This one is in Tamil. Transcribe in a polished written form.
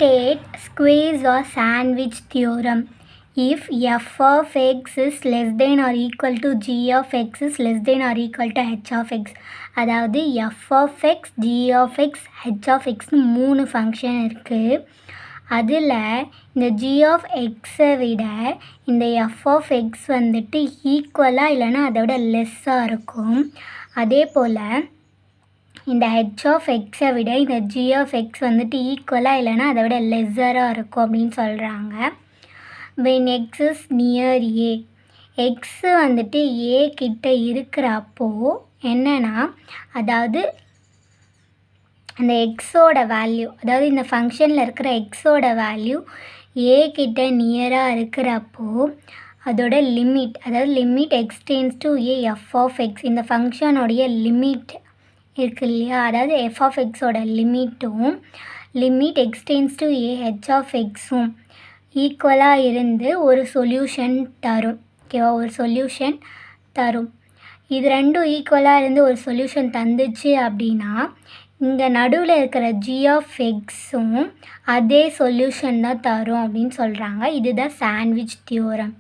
State squeeze or sandwich theorem. If f of x is less than or equal to g of x is less than or equal to h of x. அதாவது f of x, g of x, h of xனு 3 function இருக்குது. அதில் இந்த g of xஐ விட இந்த f of x வந்துட்டு ஈக்குவலாக இல்லைன்னா அதை விட லெஸ்ஸாக இருக்கும். அதே போல் இந்த h of xஐ விட இந்த g of x வந்துட்டு ஈக்குவலாக இல்லைன்னா அதை விட லெஸ்ஸராக இருக்கும் அப்படின்னு சொல்கிறாங்க. when x is near a, x வந்துட்டு a கிட்ட இருக்கிறப்போ என்னன்னா, அதாவது அந்த எக்ஸோட வேல்யூ, அதாவது இந்த ஃபங்க்ஷனில் இருக்கிற எக்ஸோட வேல்யூ a கிட்ட நியராக இருக்கிறப்போ அதோட லிமிட், அதாவது limit x tends to a f of x, இந்த ஃபங்க்ஷனோடைய லிமிட் இருக்கு இல்லையா, அதாவது f of xோட லிமிட்டும் limit x tends to a h of xும் ஈக்குவலாக இருந்து ஒரு சொல்யூஷன் தரும். ஓகேவா, ஒரு சொல்யூஷன் தரும். இது ரெண்டும் ஈக்குவலாக இருந்து ஒரு சொல்யூஷன் தந்துச்சு அப்படின்னா இங்கே நடுவில் இருக்கிற g of xும் அதே சொல்யூஷன் தான் தரும் அப்படின்னு சொல்கிறாங்க. இதுதான் சாண்ட்விச் தியோரம்.